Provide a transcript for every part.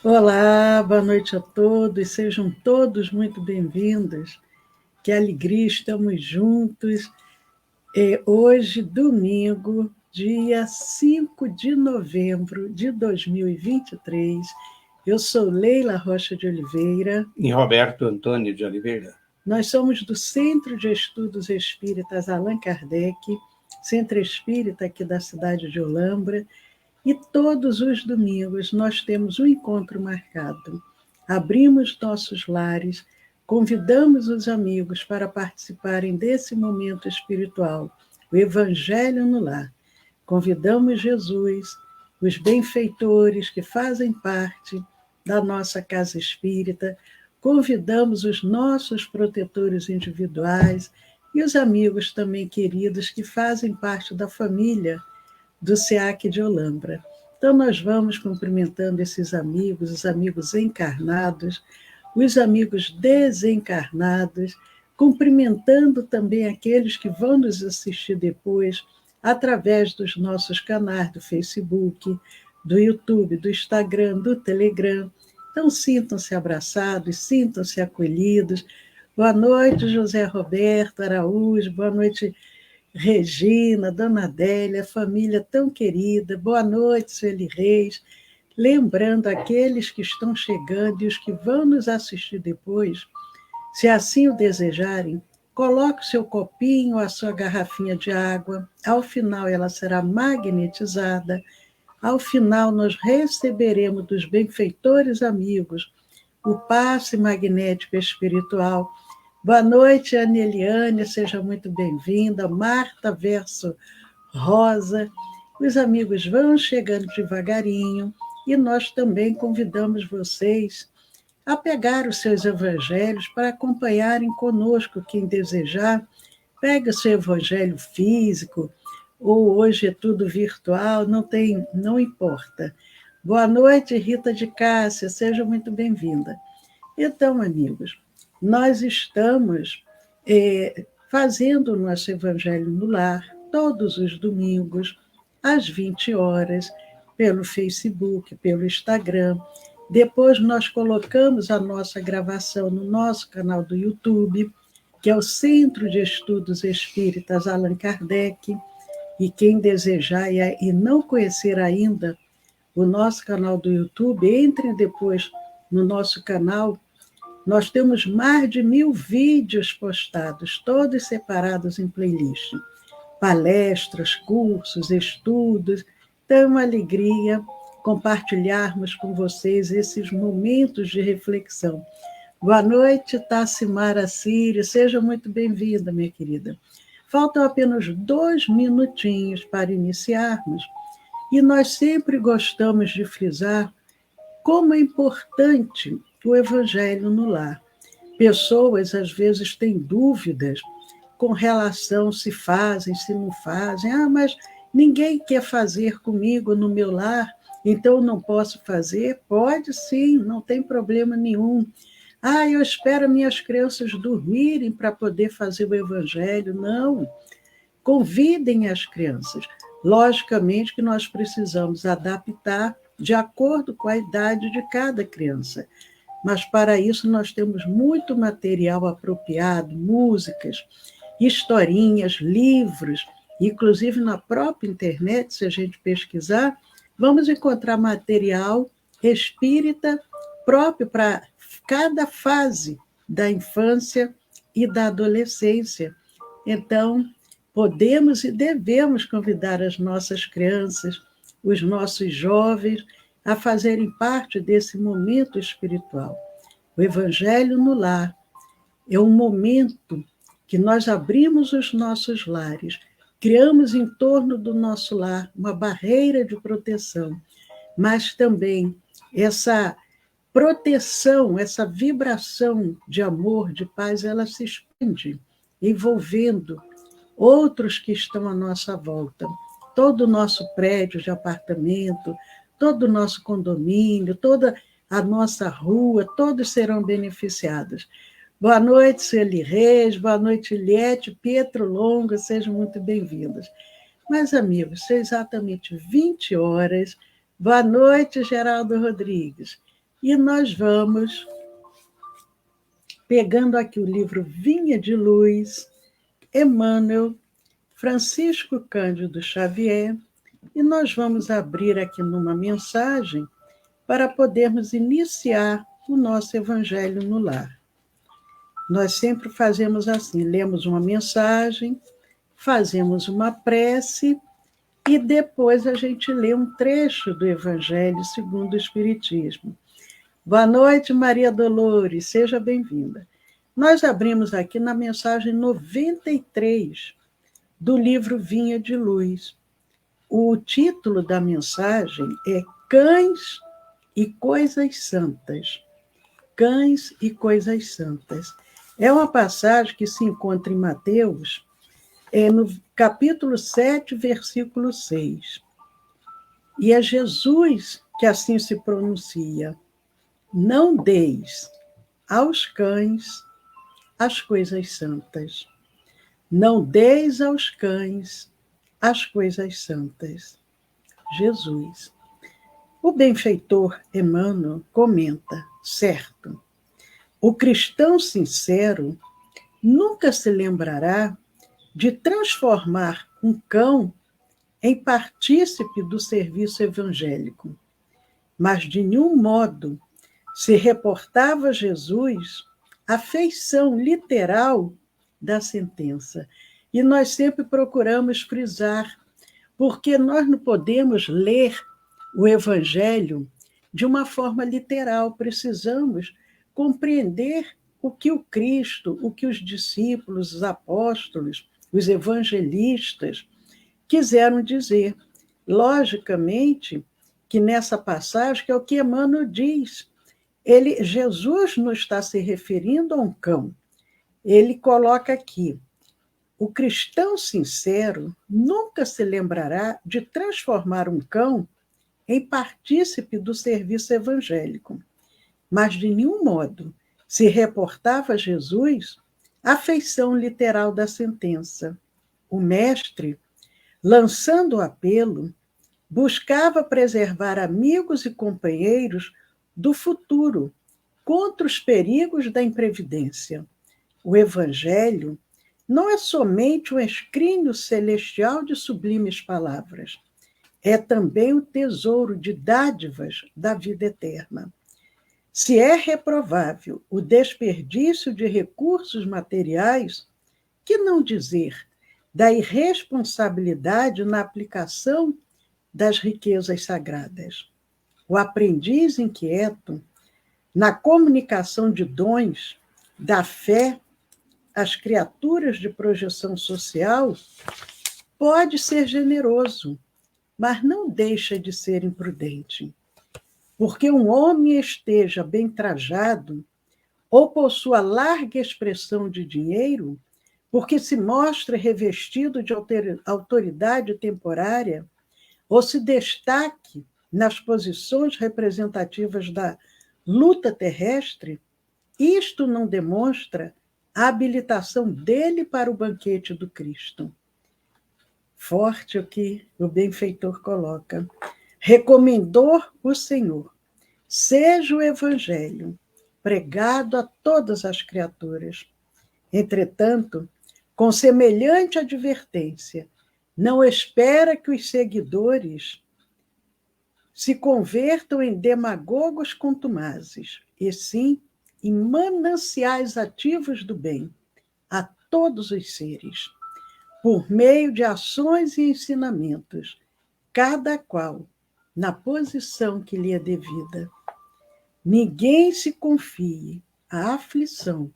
Olá, boa noite a todos, sejam todos muito bem-vindos. Que alegria, estamos juntos. Hoje, domingo, dia 5 de novembro de 2023. Eu sou Leila Rocha de Oliveira. E Roberto Antônio de Oliveira. Nós somos do Centro de Estudos Espíritas Allan Kardec, Centro Espírita aqui da cidade de Olambra. E todos os domingos nós temos um encontro marcado. Abrimos nossos lares, convidamos os amigos para participarem desse momento espiritual, o Evangelho no Lar. Convidamos Jesus, os benfeitores que fazem parte da nossa casa espírita, convidamos os nossos protetores individuais e os amigos também queridos que fazem parte da família do SEAC de Olambra. Então, nós vamos cumprimentando esses amigos, os amigos encarnados, os amigos desencarnados, cumprimentando também aqueles que vão nos assistir depois, através dos nossos canais do Facebook, do YouTube, do Instagram, do Telegram. Então, sintam-se abraçados, sintam-se acolhidos. Boa noite, José Roberto Araújo, boa noite, Regina, Dona Adélia, família tão querida, boa noite, Sueli Reis. Lembrando aqueles que estão chegando e os que vão nos assistir depois, se assim o desejarem, coloque o seu copinho, a sua garrafinha de água. Ao final, ela será magnetizada. Ao final, nós receberemos dos benfeitores amigos o passe magnético espiritual. Boa noite, Ana Eliane, seja muito bem-vinda. Marta verso Rosa. Os amigos vão chegando devagarinho e nós também convidamos vocês a pegar os seus evangelhos para acompanharem conosco, quem desejar. Pegue o seu evangelho físico, ou hoje é tudo virtual, não importa. Boa noite, Rita de Cássia, seja muito bem-vinda. Então, amigos, nós estamos fazendo o nosso Evangelho no Lar todos os domingos, às 20 horas, pelo Facebook, pelo Instagram. Depois nós colocamos a nossa gravação no nosso canal do YouTube, que é o Centro de Estudos Espíritas Allan Kardec. E quem desejar e não conhecer ainda o nosso canal do YouTube, entre depois no nosso canal. Nós temos mais de 1000 vídeos postados, todos separados em playlist. Palestras, cursos, estudos. Então, é uma alegria compartilharmos com vocês esses momentos de reflexão. Boa noite, Tassimara Sírio. Seja muito bem-vinda, minha querida. Faltam apenas 2 minutinhos para iniciarmos, e nós sempre gostamos de frisar como é importante o Evangelho no lar. Pessoas, às vezes, têm dúvidas com relação se fazem, se não fazem. Mas ninguém quer fazer comigo no meu lar, então eu não posso fazer? Pode sim, não tem problema nenhum. Eu espero minhas crianças dormirem para poder fazer o Evangelho. Não, convidem as crianças. Logicamente que nós precisamos adaptar de acordo com a idade de cada criança. Mas, para isso, nós temos muito material apropriado, músicas, historinhas, livros, inclusive na própria internet, se a gente pesquisar, vamos encontrar material espírita próprio para cada fase da infância e da adolescência. Então, podemos e devemos convidar as nossas crianças, os nossos jovens, a fazerem parte desse momento espiritual. O Evangelho no Lar é um momento que nós abrimos os nossos lares, criamos em torno do nosso lar uma barreira de proteção, mas também essa proteção, essa vibração de amor, de paz, ela se expande, envolvendo outros que estão à nossa volta. Todo o nosso prédio de apartamento, todo o nosso condomínio, toda a nossa rua, todos serão beneficiados. Boa noite, Sueli Reis, boa noite, Liete, Pietro Longo, sejam muito bem-vindos. Mas, amigos, são exatamente 20 horas. Boa noite, Geraldo Rodrigues. E nós vamos pegando aqui o livro Vinha de Luz, Emmanuel, Francisco Cândido Xavier, e nós vamos abrir aqui numa mensagem para podermos iniciar o nosso Evangelho no Lar. Nós sempre fazemos assim, lemos uma mensagem, fazemos uma prece e depois a gente lê um trecho do Evangelho segundo o Espiritismo. Boa noite, Maria Dolores, seja bem-vinda. Nós abrimos aqui na mensagem 93 do livro Vinha de Luz. O título da mensagem é Cães e Coisas Santas. Cães e Coisas Santas. É uma passagem que se encontra em Mateus, no capítulo 7, versículo 6. E é Jesus que assim se pronuncia: não deis aos cães as coisas santas. Não deis aos cães as coisas santas. Jesus. O benfeitor Emmanuel comenta, certo, o cristão sincero nunca se lembrará de transformar um cão em partícipe do serviço evangélico, mas de nenhum modo se reportava a Jesus a feição literal da sentença. E nós sempre procuramos frisar, porque nós não podemos ler o Evangelho de uma forma literal, precisamos compreender o que o Cristo, o que os discípulos, os apóstolos, os evangelistas quiseram dizer. Logicamente que nessa passagem, que é o que Emmanuel diz, Jesus não está se referindo a um cão. Ele coloca aqui, o cristão sincero nunca se lembrará de transformar um cão em partícipe do serviço evangélico, mas de nenhum modo se reportava a Jesus a feição literal da sentença. O mestre, lançando o apelo, buscava preservar amigos e companheiros do futuro contra os perigos da imprevidência. O Evangelho não é somente um escrínio celestial de sublimes palavras, é também o tesouro de dádivas da vida eterna. Se é reprovável o desperdício de recursos materiais, que não dizer da irresponsabilidade na aplicação das riquezas sagradas? O aprendiz inquieto, na comunicação de dons, da fé às criaturas de projeção social, pode ser generoso, mas não deixa de ser imprudente. Porque um homem esteja bem trajado ou possua larga expressão de dinheiro, porque se mostra revestido de autoridade temporária, ou se destaque nas posições representativas da luta terrestre, isto não demonstra a habilitação dele para o banquete do Cristo. Forte o que o benfeitor coloca. Recomendou o Senhor, seja o Evangelho pregado a todas as criaturas. Entretanto, com semelhante advertência, não espera que os seguidores se convertam em demagogos contumazes, e sim em mananciais ativos do bem a todos os seres, por meio de ações e ensinamentos, cada qual na posição que lhe é devida. Ninguém se confie à aflição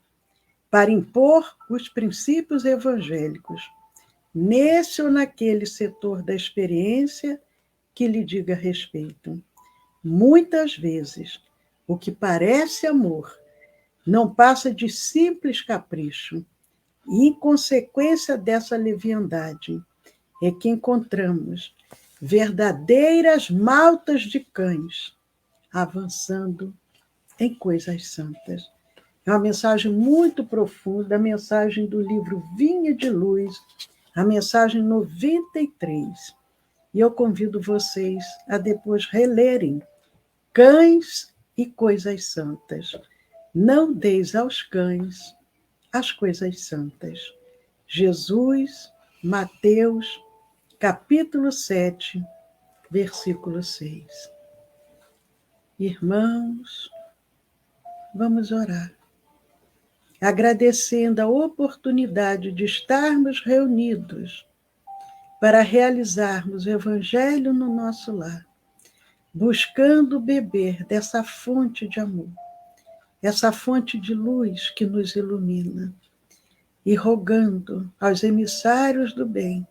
para impor os princípios evangélicos nesse ou naquele setor da experiência que lhe diga respeito. Muitas vezes, o que parece amor não passa de simples capricho, e, em consequência dessa leviandade, é que encontramos verdadeiras maltas de cães avançando em coisas santas. É uma mensagem muito profunda, a mensagem do livro Vinha de Luz, a mensagem 93. E eu convido vocês a depois relerem Cães e coisas santas. Não deis aos cães as coisas santas. Jesus, Mateus, capítulo 7, versículo 6. Irmãos, vamos orar, agradecendo a oportunidade de estarmos reunidos para realizarmos o Evangelho no nosso lar, buscando beber dessa fonte de amor, essa fonte de luz que nos ilumina, e rogando aos emissários do bem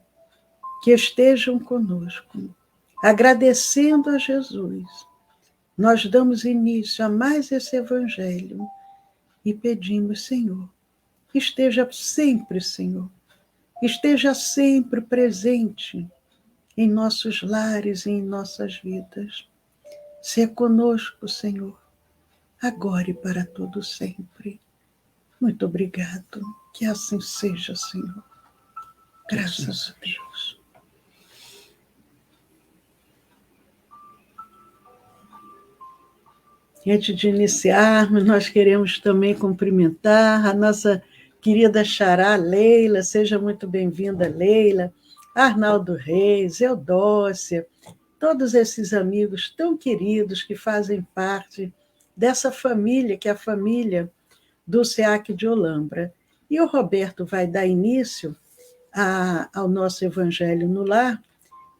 que estejam conosco, agradecendo a Jesus. Nós damos início a mais esse Evangelho e pedimos, Senhor, esteja sempre, Senhor, esteja sempre presente em nossos lares e em nossas vidas. Se conosco, Senhor, agora e para todo sempre. Muito obrigado. Que assim seja, Senhor. Graças a Deus. E antes de iniciarmos, nós queremos também cumprimentar a nossa querida xará Leila. Seja muito bem-vinda, Leila. Arnaldo Reis, Eudócia, todos esses amigos tão queridos que fazem parte dessa família, que é a família do SEAC de Olambra. E o Roberto vai dar início ao nosso Evangelho no Lar,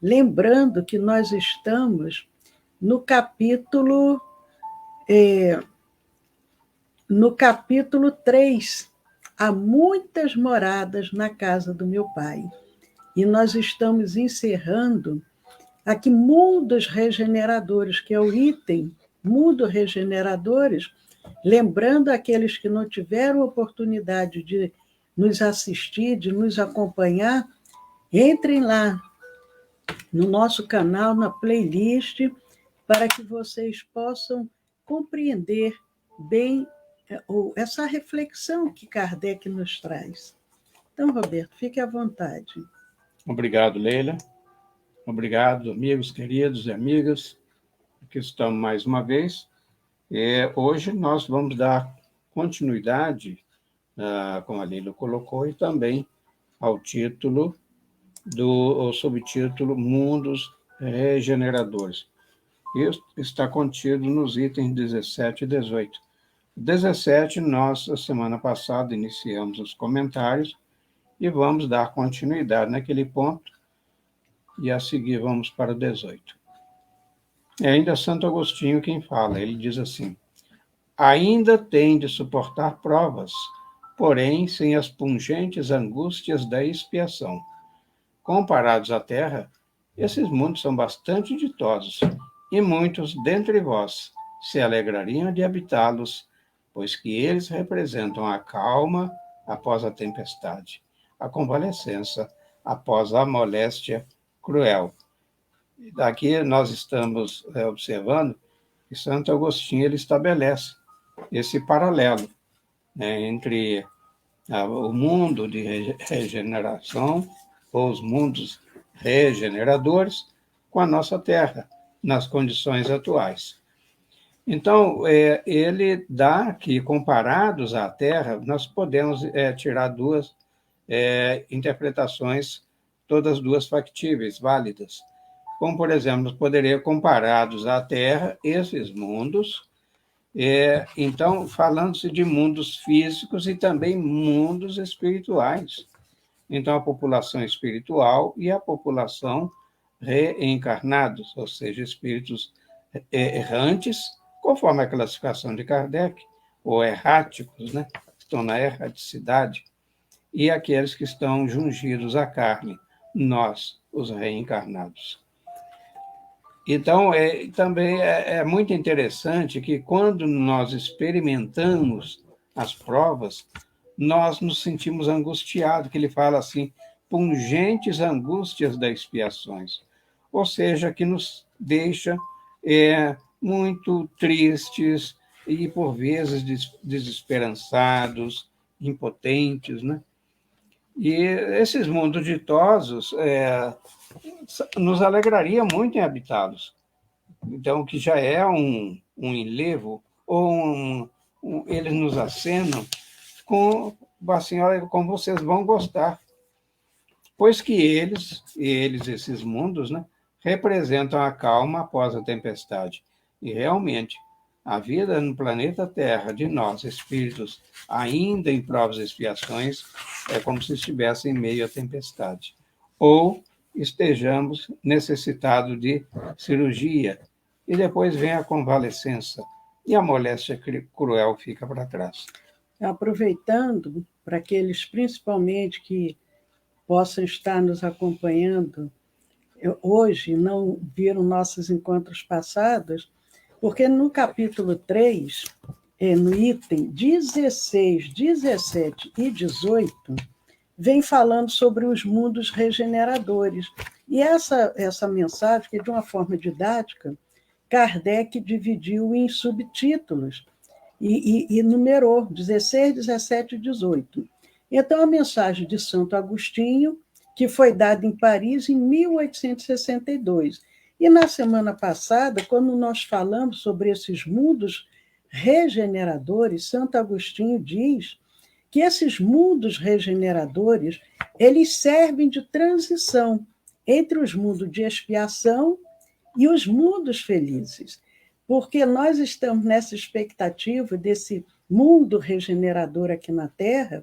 lembrando que nós estamos no capítulo 3. Há muitas moradas na casa do meu Pai. E nós estamos encerrando aqui mundos regeneradores, que é o item mundo regeneradores, lembrando aqueles que não tiveram oportunidade de nos assistir, de nos acompanhar, entrem lá no nosso canal, na playlist, para que vocês possam compreender bem essa reflexão que Kardec nos traz. Então, Roberto, fique à vontade. Obrigado, Leila. Obrigado, amigos queridos e amigas. Aqui estamos mais uma vez. Hoje nós vamos dar continuidade, como a Leila colocou, e também ao título ao subtítulo Mundos Regeneradores. Isso está contido nos itens 17 e 18. 17, nós, a semana passada, iniciamos os comentários e vamos dar continuidade naquele ponto, e a seguir vamos para o 18. É ainda Santo Agostinho quem fala. Ele diz assim: ainda tem de suportar provas, porém sem as pungentes angústias da expiação. Comparados à terra, esses mundos são bastante ditosos, e muitos dentre vós se alegrariam de habitá-los, pois que eles representam a calma após a tempestade, a convalescença após a moléstia cruel. Daqui nós estamos observando que Santo Agostinho ele estabelece esse paralelo, né, entre o mundo de regeneração, ou os mundos regeneradores, com a nossa Terra, nas condições atuais. Então, ele dá que, comparados à Terra, nós podemos tirar duas interpretações, todas duas factíveis, válidas. Como, por exemplo, nós poderíamos, comparados à Terra, esses mundos, então, falando-se de mundos físicos e também mundos espirituais. Então, a população espiritual e a população reencarnados, ou seja, espíritos errantes, conforme a classificação de Kardec, ou erráticos, né? Estão na erraticidade, e aqueles que estão jungidos à carne, nós, os reencarnados. Então, também é muito interessante que, quando nós experimentamos as provas, nós nos sentimos angustiados, que ele fala assim, pungentes angústias das expiações, ou seja, que nos deixa muito tristes e, por vezes, desesperançados, impotentes, né? E esses mundos ditosos nos alegraria muito em habitá-los, então, que já é um enlevo, ou eles nos acenam com assim, olha, como vocês vão gostar, pois que esses mundos, né, representam a calma após a tempestade. E realmente, a vida no planeta Terra, de nós, espíritos, ainda em provas e expiações, é como se estivesse em meio à tempestade. Ou estejamos necessitados de cirurgia, e depois vem a convalescença, e a moléstia cruel fica para trás. Aproveitando, para aqueles principalmente que possam estar nos acompanhando hoje, não viram nossos encontros passados, porque no capítulo 3, no item 16, 17 e 18, vem falando sobre os mundos regeneradores. E essa mensagem, que de uma forma didática, Kardec dividiu em subtítulos e numerou 16, 17 e 18. Então, a mensagem de Santo Agostinho, que foi dada em Paris em 1862. E na semana passada, quando nós falamos sobre esses mundos regeneradores, Santo Agostinho diz que esses mundos regeneradores, eles servem de transição entre os mundos de expiação e os mundos felizes, porque nós estamos nessa expectativa desse mundo regenerador aqui na Terra.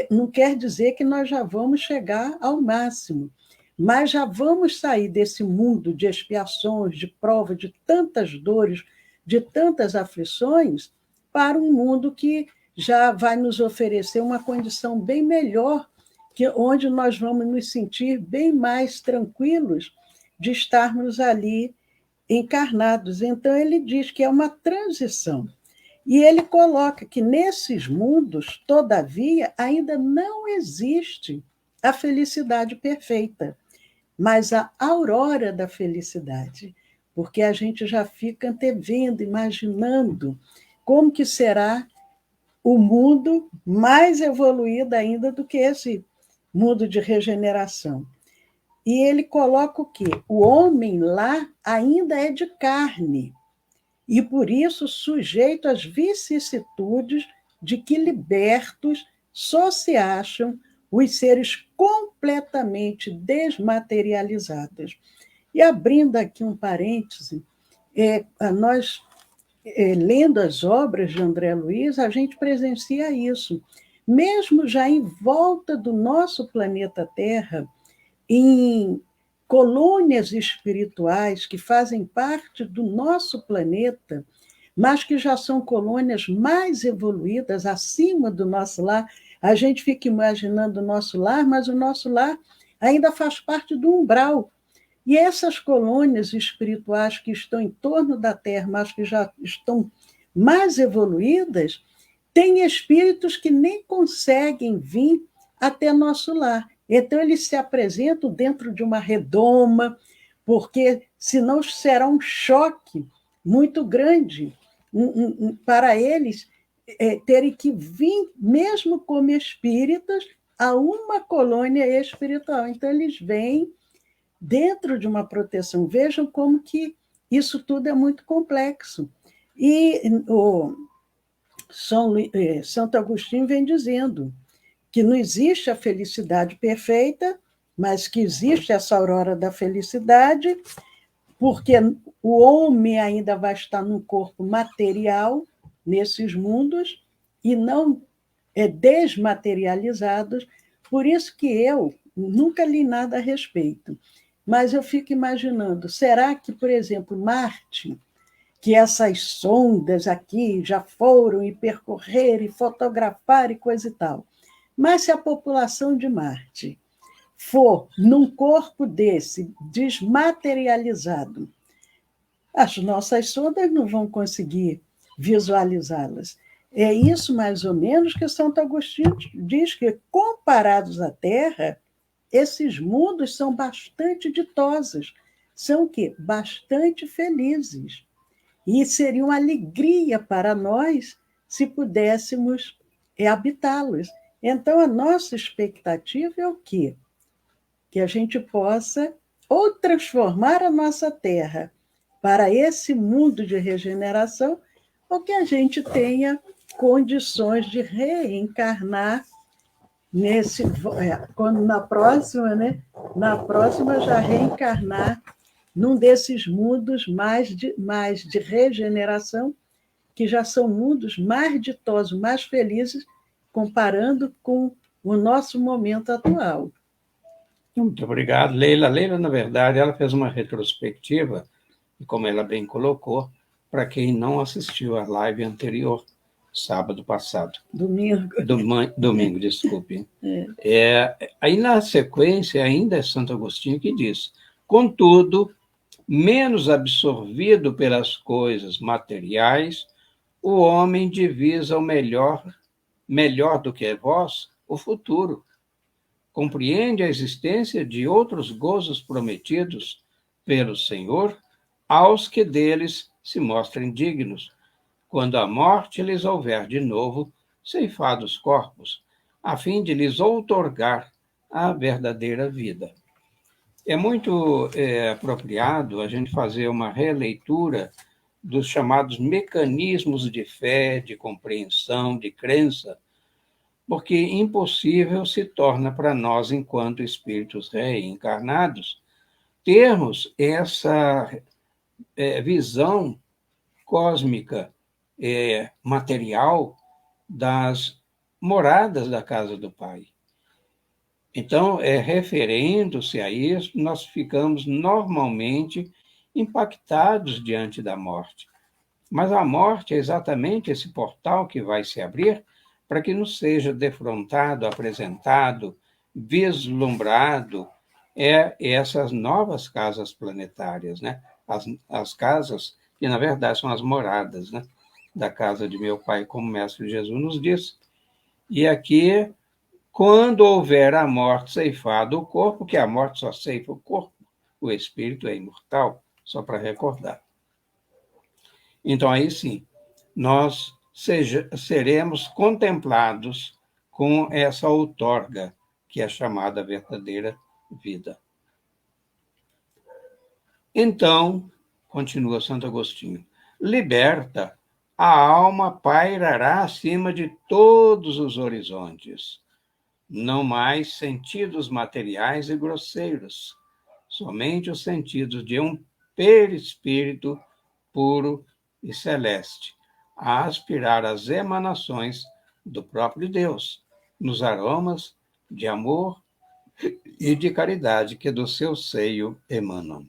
Não quer dizer que nós já vamos chegar ao máximo, mas já vamos sair desse mundo de expiações, de prova, de tantas dores, de tantas aflições, para um mundo que já vai nos oferecer uma condição bem melhor, onde nós vamos nos sentir bem mais tranquilos de estarmos ali encarnados. Então, ele diz que é uma transição. E ele coloca que nesses mundos, todavia, ainda não existe a felicidade perfeita, mas a aurora da felicidade, porque a gente já fica antevendo, imaginando como que será o mundo mais evoluído ainda do que esse mundo de regeneração. E ele coloca o quê? O homem lá ainda é de carne, e por isso sujeito às vicissitudes de que libertos só se acham os seres completamente desmaterializados. E abrindo aqui um parêntese, nós, lendo as obras de André Luiz, a gente presencia isso. Mesmo já em volta do nosso planeta Terra, em colônias espirituais que fazem parte do nosso planeta, mas que já são colônias mais evoluídas, acima do nosso lar. A gente fica imaginando o nosso lar, mas o nosso lar ainda faz parte do umbral. E essas colônias espirituais que estão em torno da Terra, mas que já estão mais evoluídas, têm espíritos que nem conseguem vir até nosso lar. Então, eles se apresentam dentro de uma redoma, porque senão será um choque muito grande para eles terem que vir, mesmo como espíritas, a uma colônia espiritual. Então, eles vêm dentro de uma proteção. Vejam como que isso tudo é muito complexo. E o Santo Agostinho vem dizendo que não existe a felicidade perfeita, mas que existe essa aurora da felicidade, porque o homem ainda vai estar num corpo material, nesses mundos, e não desmaterializados. Por isso que eu nunca li nada a respeito, mas eu fico imaginando, será que, por exemplo, Marte, que essas sondas aqui já foram e percorreram e fotografaram e coisa e tal, mas se a população de Marte for num corpo desse, desmaterializado, as nossas sondas não vão conseguir visualizá-las. É isso, mais ou menos, que Santo Agostinho diz, que, comparados à Terra, esses mundos são bastante ditosos, são o quê? Bastante felizes. E seria uma alegria para nós se pudéssemos habitá-los. Então, a nossa expectativa é o quê? Que a gente possa ou transformar a nossa terra para esse mundo de regeneração, ou que a gente tenha condições de reencarnar quando na próxima, né? Na próxima já reencarnar num desses mundos mais de regeneração, que já são mundos mais ditosos, mais felizes, comparando com o nosso momento atual. Muito obrigado, Leila. Leila, na verdade, ela fez uma retrospectiva, e como ela bem colocou, para quem não assistiu à live anterior, sábado passado. Domingo. Domingo, desculpe. Aí, na sequência, ainda é Santo Agostinho que diz: contudo, menos absorvido pelas coisas materiais, o homem divisa o melhor do que vós, o futuro. Compreende a existência de outros gozos prometidos pelo Senhor aos que deles se mostrem dignos, quando a morte lhes houver de novo ceifado os corpos, a fim de lhes outorgar a verdadeira vida. É muito apropriado a gente fazer uma releitura dos chamados mecanismos de fé, de compreensão, de crença, porque impossível se torna para nós, enquanto espíritos reencarnados, termos essa visão cósmica, material, das moradas da casa do Pai. Então, referendo-se a isso, nós ficamos normalmente impactados diante da morte. Mas a morte é exatamente esse portal que vai se abrir para que nos seja defrontado, apresentado, vislumbrado essas novas casas planetárias, né? As casas que, na verdade, são as moradas, né? Da casa de meu Pai, como o Mestre Jesus nos disse. E aqui, quando houver a morte ceifado o corpo, que a morte só ceifa o corpo, o espírito é imortal, só para recordar. Então, aí sim, nós seremos contemplados com essa outorga, que é chamada verdadeira vida. Então, continua Santo Agostinho, liberta, a alma pairará acima de todos os horizontes. Não mais sentidos materiais e grosseiros, somente os sentidos de um perispírito puro e celeste, a aspirar às emanações do próprio Deus, nos aromas de amor e de caridade que do seu seio emanam.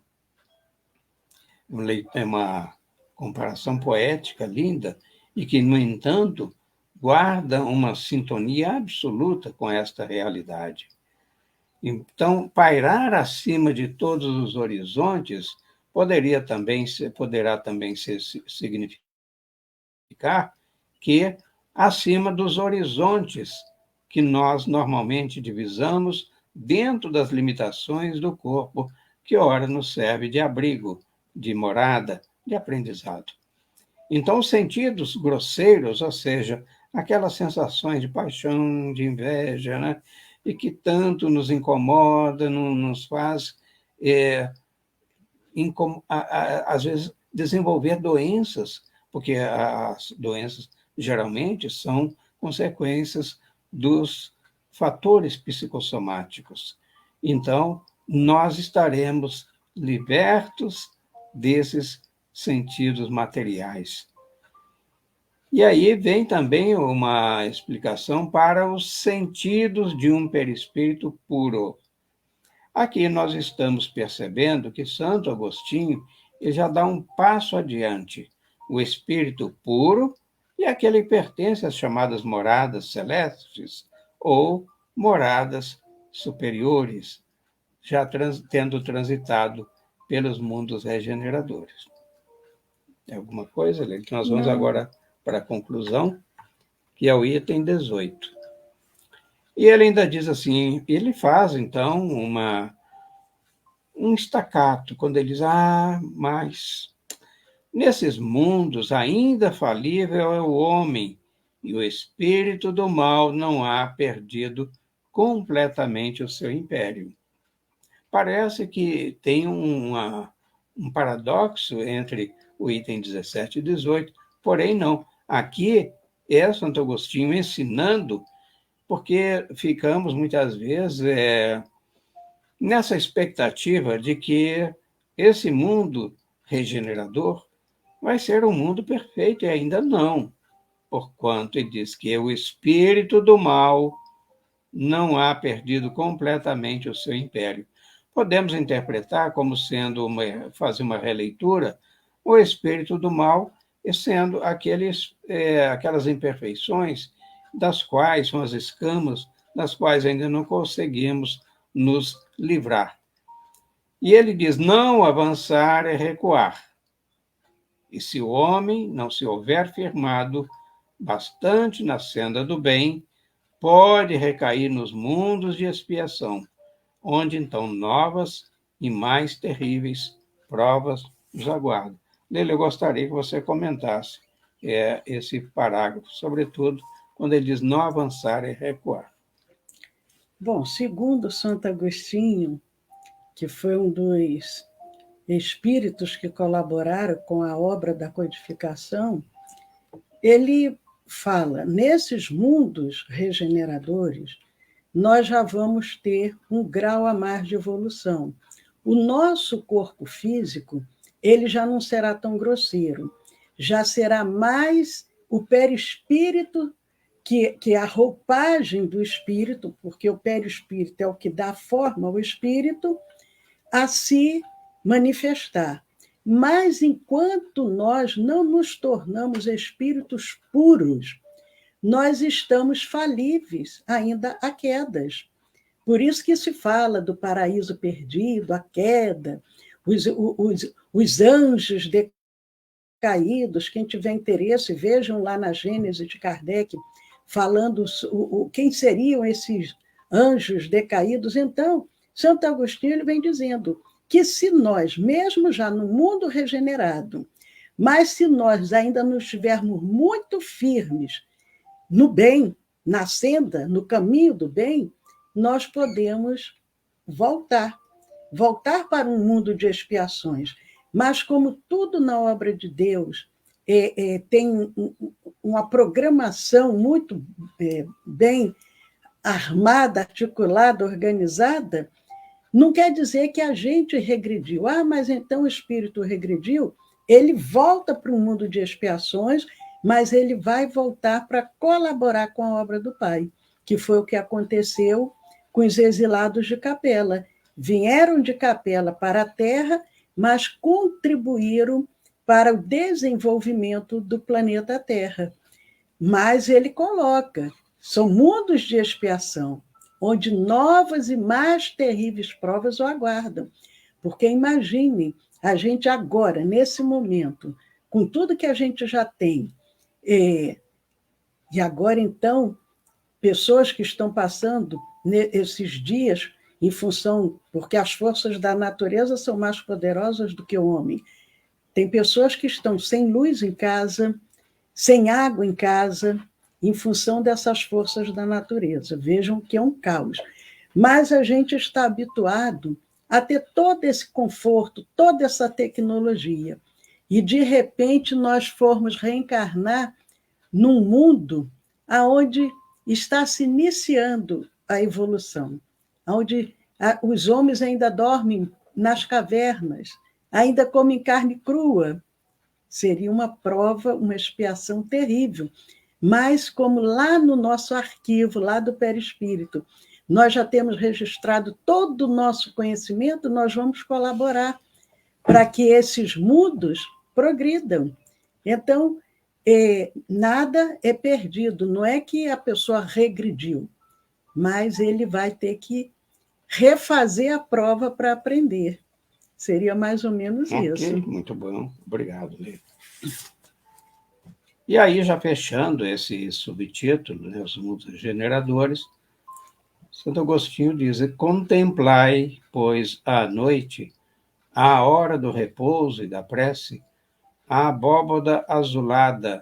É uma comparação poética linda e que, no entanto, guarda uma sintonia absoluta com esta realidade. Então, pairar acima de todos os horizontes poderá também significar que acima dos horizontes que nós normalmente divisamos dentro das limitações do corpo, que ora nos serve de abrigo, de morada, de aprendizado. Então, os sentidos grosseiros, ou seja, aquelas sensações de paixão, de inveja, né? E que tanto nos incomoda, nos faz, às vezes, desenvolver doenças, porque as doenças geralmente são consequências dos fatores psicossomáticos. Então, nós estaremos libertos desses sentidos materiais. E aí vem também uma explicação para os sentidos de um perispírito puro. Aqui nós estamos percebendo que Santo Agostinho ele já dá um passo adiante. O espírito puro e aquele que pertence às chamadas moradas celestes ou moradas superiores, já tendo transitado pelos mundos regeneradores. Tem alguma coisa, Leila? Nós vamos agora para a conclusão, que é o item 18. E ele ainda diz assim, ele faz, então, um estacato, quando ele diz, mas nesses mundos ainda falível é o homem, e o espírito do mal não há perdido completamente o seu império. Parece que tem um paradoxo entre o item 17 e 18, porém não. Aqui é Santo Agostinho ensinando, porque ficamos muitas vezes nessa expectativa de que esse mundo regenerador vai ser um mundo perfeito, e ainda não, porquanto ele diz que o espírito do mal não ha perdido completamente o seu império. Podemos interpretar como sendo fazer uma releitura, o espírito do mal sendo aquelas imperfeições das quais são as escamas, das quais ainda não conseguimos nos livrar. E ele diz: não avançar é recuar. E se o homem não se houver firmado bastante na senda do bem, pode recair nos mundos de expiação, onde então novas e mais terríveis provas nos aguardam. Leila, eu gostaria que você comentasse esse parágrafo, sobretudo quando ele diz não avançar é recuar. Bom, segundo Santo Agostinho, que foi um dos espíritos que colaboraram com a obra da codificação, ele fala, nesses mundos regeneradores, nós já vamos ter um grau a mais de evolução. O nosso corpo físico, ele já não será tão grosseiro, já será mais o perispírito, que é a roupagem do espírito, porque o perispírito é o que dá forma ao espírito, a se manifestar. Mas enquanto nós não nos tornamos espíritos puros, nós estamos falíveis ainda a quedas. Por isso que se fala do paraíso perdido, a queda, os anjos decaídos. Quem tiver interesse, vejam lá na Gênese de Kardec, falando quem seriam esses anjos decaídos. Então, Santo Agostinho ele vem dizendo que se nós, mesmo já no mundo regenerado, mas se nós ainda não estivermos muito firmes no bem, na senda, no caminho do bem, nós podemos voltar para um mundo de expiações. Mas como tudo na obra de Deus tem uma programação muito bem armada, articulada, organizada, não quer dizer que a gente regrediu. Ah, mas então o espírito regrediu? Ele volta para um mundo de expiações, mas ele vai voltar para colaborar com a obra do Pai, que foi o que aconteceu com os exilados de Capela. Vieram de Capela para a Terra, mas contribuíram para o desenvolvimento do planeta Terra. Mas ele coloca, são mundos de expiação, onde novas e mais terríveis provas o aguardam. Porque imaginem, a gente agora, nesse momento, com tudo que a gente já tem, e agora, então, pessoas que estão passando esses dias em função, porque as forças da natureza são mais poderosas do que o homem. Tem pessoas que estão sem luz em casa, sem água em casa, em função dessas forças da natureza. Vejam que é um caos. Mas a gente está habituado a ter todo esse conforto, toda essa tecnologia. E, de repente, nós formos reencarnar num mundo onde está se iniciando a evolução, onde os homens ainda dormem nas cavernas, ainda comem carne crua. Seria uma prova, uma expiação terrível. Mas, como lá no nosso arquivo, lá do perispírito, nós já temos registrado todo o nosso conhecimento, nós vamos colaborar para que esses mundos progridam. Então, nada é perdido, não é que a pessoa regrediu, mas ele vai ter que refazer a prova para aprender. Seria mais ou menos isso. Muito bom, obrigado, Leila. E aí, já fechando esse subtítulo, né, os mundos regeneradores, Santo Agostinho diz: contemplai, pois, à noite, à hora do repouso e da prece, a abóbada azulada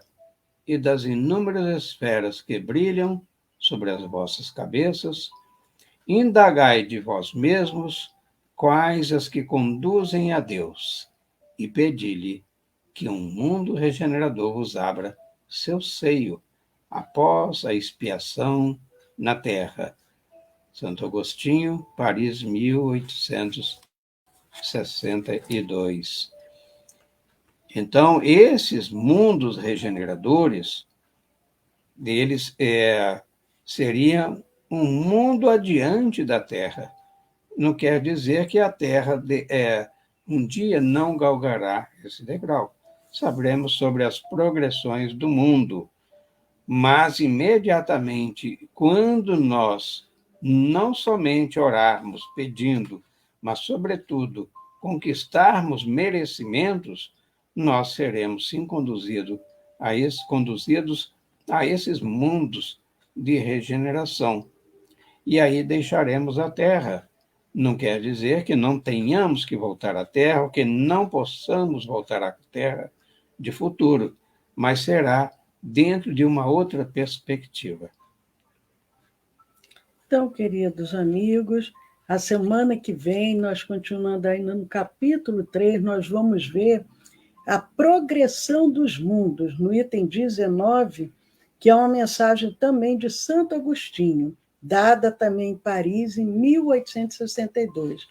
e das inúmeras esferas que brilham sobre as vossas cabeças, indagai de vós mesmos quais as que conduzem a Deus, e pedi-lhe que um mundo regenerador vos abra seu seio após a expiação na terra. Santo Agostinho, Paris, 1862. Então, esses mundos regeneradores, deles seria um mundo adiante da Terra. Não quer dizer que a Terra um dia não galgará esse degrau. Saberemos sobre as progressões do mundo, mas imediatamente, quando nós não somente orarmos pedindo, mas, sobretudo, conquistarmos merecimentos, nós seremos, sim, conduzidos a esses mundos de regeneração. E aí deixaremos a Terra. Não quer dizer que não tenhamos que voltar à Terra, ou que não possamos voltar à Terra de futuro, mas será dentro de uma outra perspectiva. Então, queridos amigos, a semana que vem, nós continuando ainda no capítulo 3, nós vamos ver a progressão dos mundos, no item 19, que é uma mensagem também de Santo Agostinho, dada também em Paris em 1862,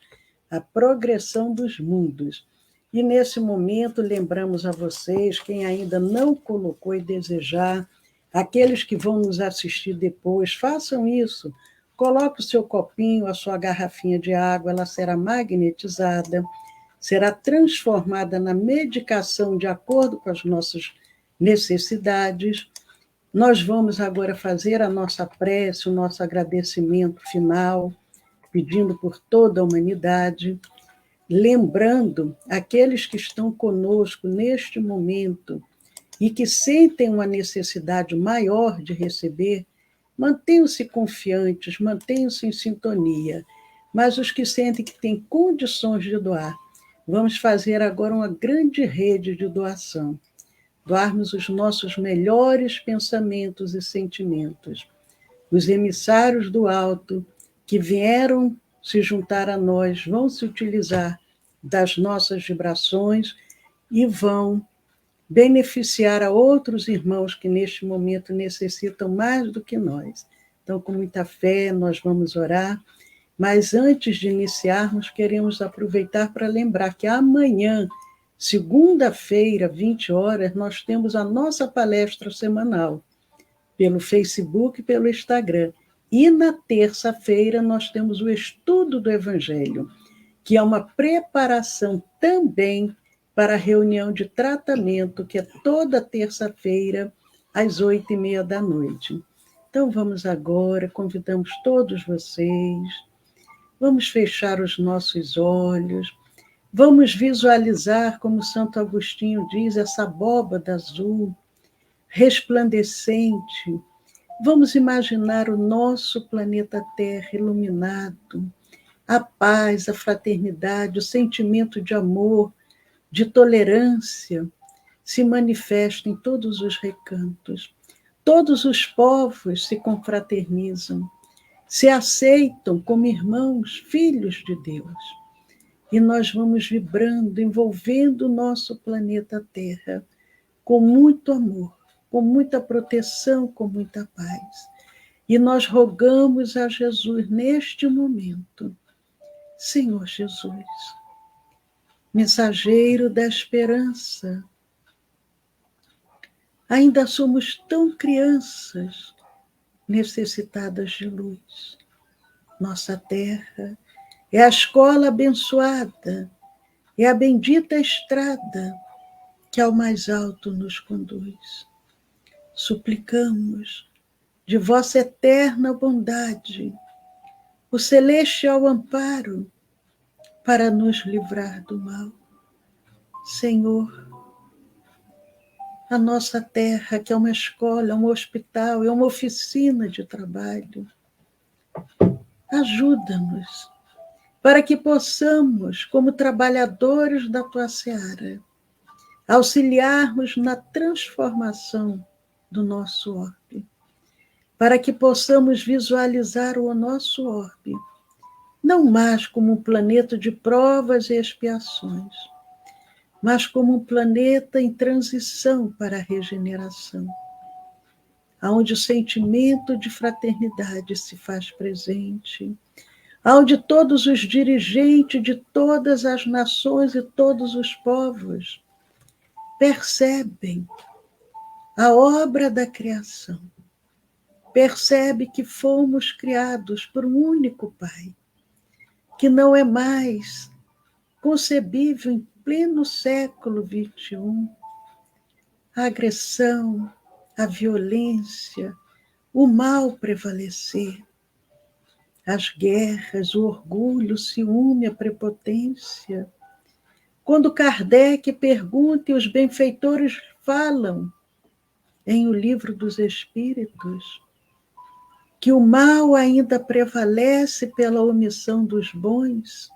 a progressão dos mundos. E nesse momento lembramos a vocês, quem ainda não colocou e desejar, aqueles que vão nos assistir depois, façam isso. Coloque o seu copinho, a sua garrafinha de água, ela será magnetizada, será transformada na medicação de acordo com as nossas necessidades. Nós vamos agora fazer a nossa prece, o nosso agradecimento final, pedindo por toda a humanidade, lembrando aqueles que estão conosco neste momento e que sentem uma necessidade maior de receber, mantenham-se confiantes, mantenham-se em sintonia, mas os que sentem que têm condições de doar, vamos fazer agora uma grande rede de doação, doarmos os nossos melhores pensamentos e sentimentos. Os emissários do alto que vieram se juntar a nós vão se utilizar das nossas vibrações e vão beneficiar a outros irmãos que neste momento necessitam mais do que nós. Então, com muita fé, nós vamos orar, mas antes de iniciarmos, queremos aproveitar para lembrar que amanhã, segunda-feira, 20 horas, nós temos a nossa palestra semanal, pelo Facebook e pelo Instagram. E na terça-feira nós temos o estudo do Evangelho, que é uma preparação também para a reunião de tratamento, que é toda terça-feira, às 8h30 da noite. Então, vamos agora, convidamos todos vocês, vamos fechar os nossos olhos, vamos visualizar, como Santo Agostinho diz, essa abóbada azul, resplandecente. Vamos imaginar o nosso planeta Terra iluminado, a paz, a fraternidade, o sentimento de amor, de tolerância, se manifesta em todos os recantos. Todos os povos se confraternizam, se aceitam como irmãos, filhos de Deus. E nós vamos vibrando, envolvendo o nosso planeta Terra com muito amor, com muita proteção, com muita paz. E nós rogamos a Jesus neste momento, Senhor Jesus, mensageiro da esperança, ainda somos tão crianças necessitadas de luz. Nossa terra é a escola abençoada, é a bendita estrada que ao mais alto nos conduz. Suplicamos de vossa eterna bondade o celestial amparo para nos livrar do mal. Senhor, a nossa terra, que é uma escola, é um hospital, é uma oficina de trabalho, ajuda-nos para que possamos, como trabalhadores da tua seara, auxiliarmos na transformação do nosso orbe, para que possamos visualizar o nosso orbe, não mais como um planeta de provas e expiações, mas como um planeta em transição para a regeneração, onde o sentimento de fraternidade se faz presente, onde todos os dirigentes de todas as nações e todos os povos percebem a obra da criação, percebe que fomos criados por um único Pai, que não é mais concebível em pleno século XXI a agressão, a violência, o mal prevalecer, as guerras, o orgulho, o ciúme, a prepotência. Quando Kardec pergunta e os benfeitores falam em O Livro dos Espíritos que o mal ainda prevalece pela omissão dos bons,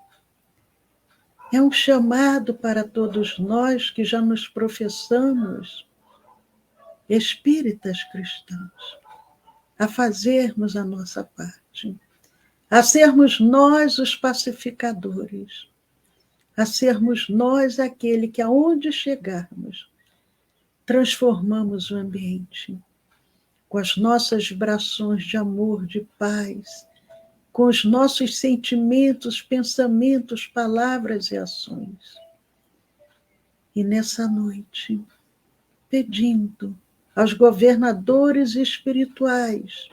é um chamado para todos nós que já nos professamos espíritas cristãos, a fazermos a nossa parte, a sermos nós os pacificadores, a sermos nós aquele que, aonde chegarmos, transformamos o ambiente com as nossas vibrações de amor, de paz, com os nossos sentimentos, pensamentos, palavras e ações. E nessa noite, pedindo aos governadores espirituais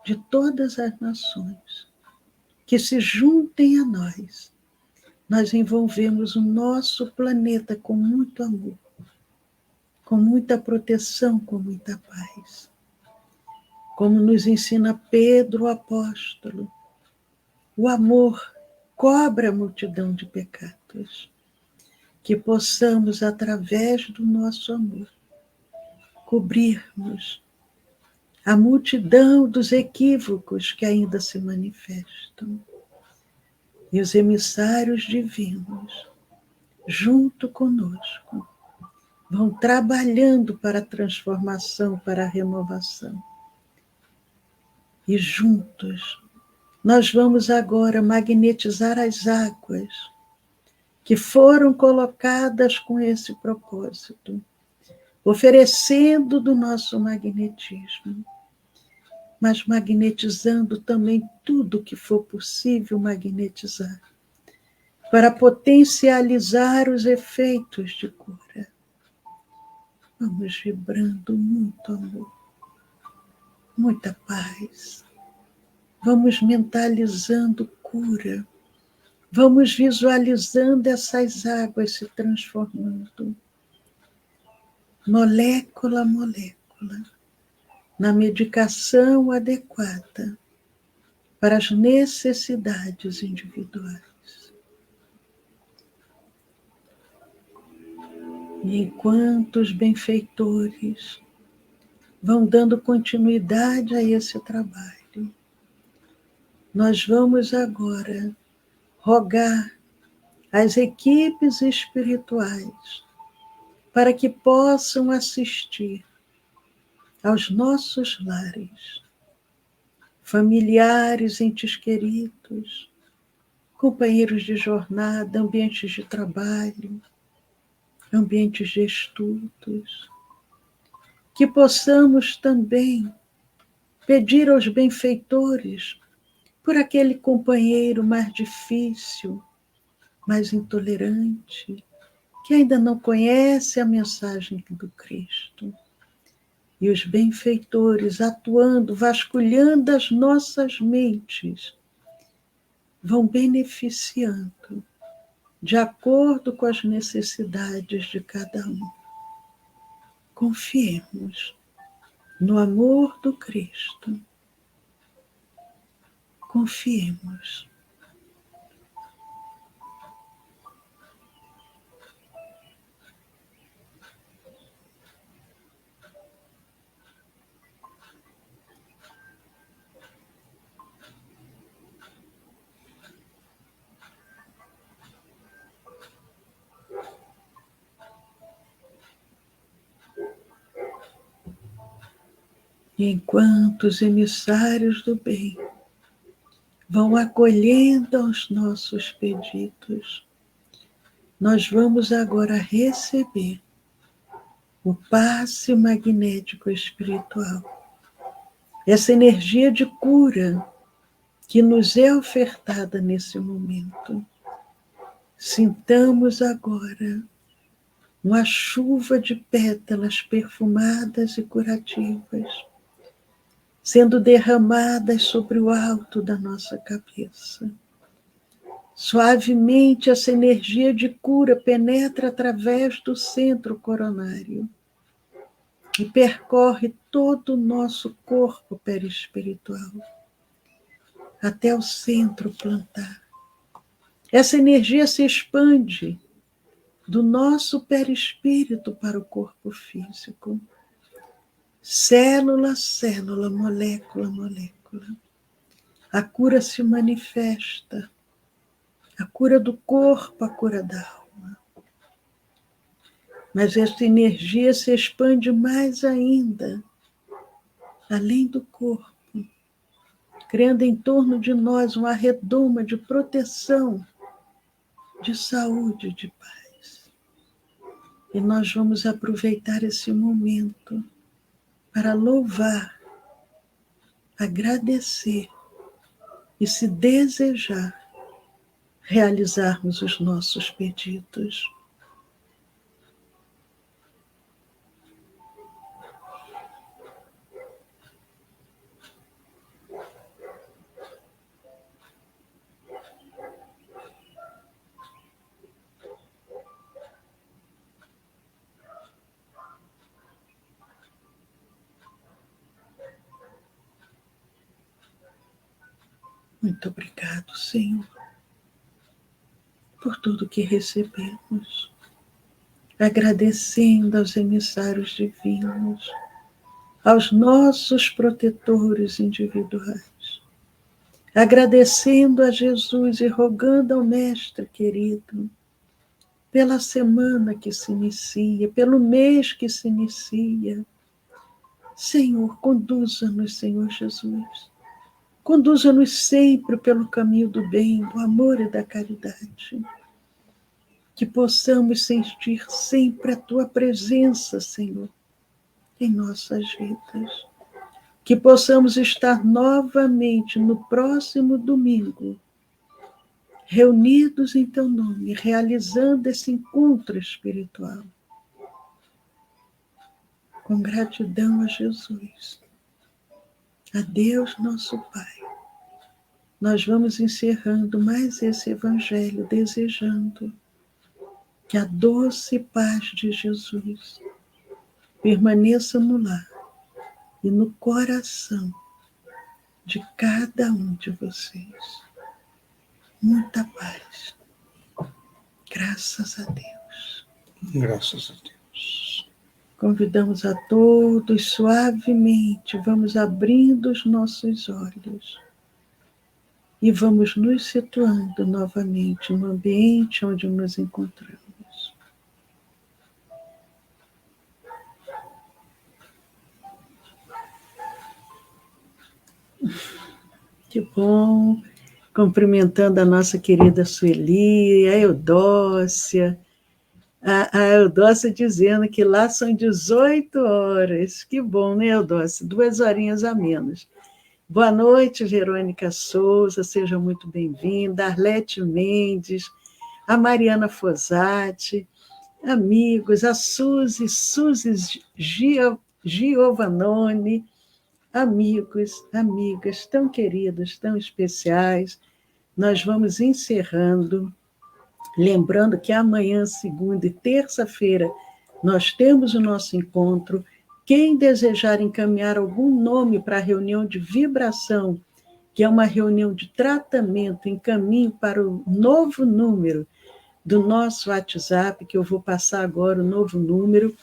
de todas as nações que se juntem a nós. Nós envolvemos o nosso planeta com muito amor, com muita proteção, com muita paz. Como nos ensina Pedro, o apóstolo, o amor cobre a multidão de pecados. Que possamos, através do nosso amor, cobrirmos a multidão dos equívocos que ainda se manifestam. E os emissários divinos, junto conosco, vão trabalhando para a transformação, para a renovação. E juntos, nós vamos agora magnetizar as águas que foram colocadas com esse propósito, oferecendo do nosso magnetismo, mas magnetizando também tudo que for possível magnetizar, para potencializar os efeitos de cura. Vamos vibrando muito amor, muita paz. Vamos mentalizando cura. Vamos visualizando essas águas se transformando, molécula a molécula, na medicação adequada para as necessidades individuais. E enquanto os benfeitores vão dando continuidade a esse trabalho, nós vamos agora rogar às equipes espirituais para que possam assistir aos nossos lares, familiares, entes queridos, companheiros de jornada, ambientes de trabalho, ambientes de estudos, que possamos também pedir aos benfeitores por aquele companheiro mais difícil, mais intolerante, que ainda não conhece a mensagem do Cristo. E os benfeitores atuando, vasculhando as nossas mentes, vão beneficiando de acordo com as necessidades de cada um. Confiemos no amor do Cristo. Confiemos. E enquanto os emissários do bem vão acolhendo aos nossos pedidos, nós vamos agora receber o passe magnético espiritual, essa energia de cura que nos é ofertada nesse momento. Sintamos agora uma chuva de pétalas perfumadas e curativas, sendo derramadas sobre o alto da nossa cabeça. Suavemente, essa energia de cura penetra através do centro coronário e percorre todo o nosso corpo perispiritual, até o centro plantar. Essa energia se expande do nosso perispírito para o corpo físico, célula a célula, molécula a molécula. A cura se manifesta, a cura do corpo, a cura da alma. Mas essa energia se expande mais ainda, além do corpo, criando em torno de nós uma redoma de proteção, de saúde, de paz. E nós vamos aproveitar esse momento para louvar, agradecer e, se desejar, realizarmos os nossos pedidos. Muito obrigado, Senhor, por tudo que recebemos, agradecendo aos emissários divinos, aos nossos protetores individuais, agradecendo a Jesus e rogando ao Mestre querido pela semana que se inicia, pelo mês que se inicia. Senhor, conduza-nos, Senhor Jesus. Conduza-nos sempre pelo caminho do bem, do amor e da caridade. Que possamos sentir sempre a Tua presença, Senhor, em nossas vidas. Que possamos estar novamente no próximo domingo, reunidos em Teu nome, realizando esse encontro espiritual. Com gratidão a Jesus, a Deus nosso Pai, nós vamos encerrando mais esse Evangelho, desejando que a doce paz de Jesus permaneça no lar e no coração de cada um de vocês. Muita paz. Graças a Deus. Graças a Deus. Convidamos a todos suavemente, vamos abrindo os nossos olhos e vamos nos situando novamente no ambiente onde nos encontramos. Que bom, cumprimentando a nossa querida Sueli, a Eudócia, a Eudócia dizendo que lá são 18 horas. Que bom, né, Eudócia? 2 horinhas a menos. Boa noite, Verônica Souza, seja muito bem-vinda. Arlete Mendes, a Mariana Fosati, amigos, a Suzy Giovanoni, amigos, amigas tão queridas, tão especiais. Nós vamos encerrando. Lembrando que amanhã, segunda e terça-feira, nós temos o nosso encontro. Quem desejar encaminhar algum nome para a reunião de vibração, que é uma reunião de tratamento, encaminhe para o novo número do nosso WhatsApp, que eu vou passar agora o novo número.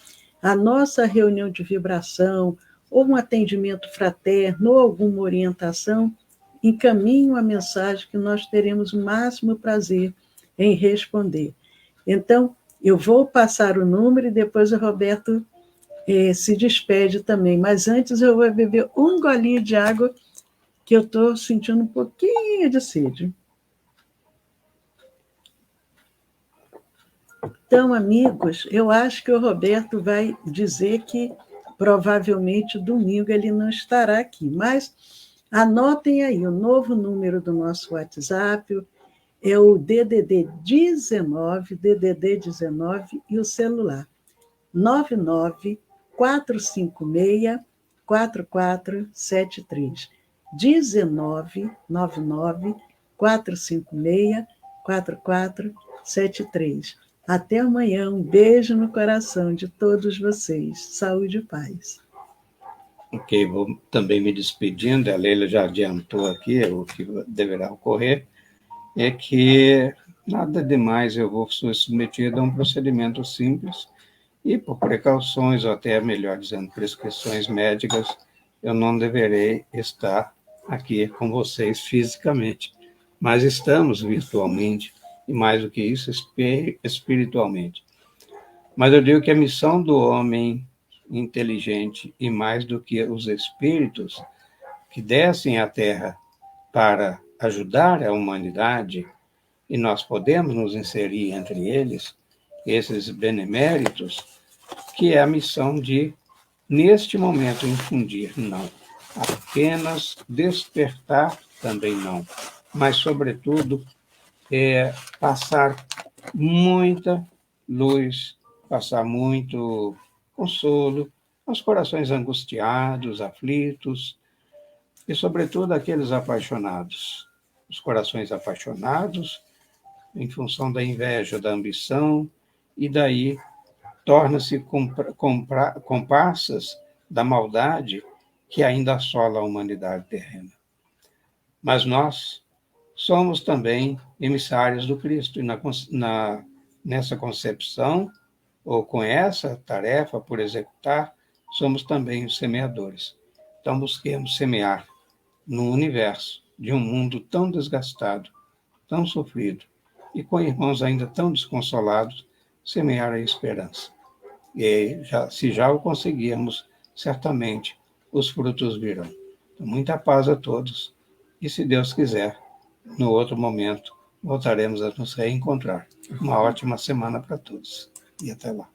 A nossa reunião de vibração, ou um atendimento fraterno, ou alguma orientação, encaminhe uma mensagem que nós teremos o máximo prazer em responder. Então, eu vou passar o número e depois o Roberto se despede também. Mas antes eu vou beber um golinho de água, que eu estou sentindo um pouquinho de sede. Então, amigos, eu acho que o Roberto vai dizer que provavelmente domingo ele não estará aqui, mas anotem aí o novo número do nosso WhatsApp, é o DDD 19 e o celular 99 456 4473. 19 99 456 4473. Até amanhã. Um beijo no coração de todos vocês. Saúde e paz. Ok, vou também me despedindo. A Leila já adiantou aqui o que deverá ocorrer. É que nada demais, eu vou ser submetido a um procedimento simples e, por precauções, ou até, melhor dizendo, prescrições médicas, eu não deverei estar aqui com vocês fisicamente, mas estamos virtualmente, e mais do que isso, espiritualmente. Mas eu digo que a missão do homem inteligente, e mais do que os espíritos que descem à Terra para ajudar a humanidade, e nós podemos nos inserir entre eles, esses beneméritos, que é a missão de, neste momento, infundir, não. Apenas despertar, também não. Mas, sobretudo, passar muita luz, passar muito consolo aos corações angustiados, aflitos, e, sobretudo, aqueles apaixonados. Os corações apaixonados, em função da inveja, da ambição, e daí torna-se comparsas da maldade que ainda assola a humanidade terrena. Mas nós somos também emissários do Cristo, e nessa concepção, ou com essa tarefa por executar, somos também os semeadores. Então, busquemos semear no universo de um mundo tão desgastado, tão sofrido, e com irmãos ainda tão desconsolados, semear a esperança. E se já o conseguirmos, certamente os frutos virão. Então, muita paz a todos, e se Deus quiser, no outro momento, voltaremos a nos reencontrar. Uma ótima semana para todos, e até lá.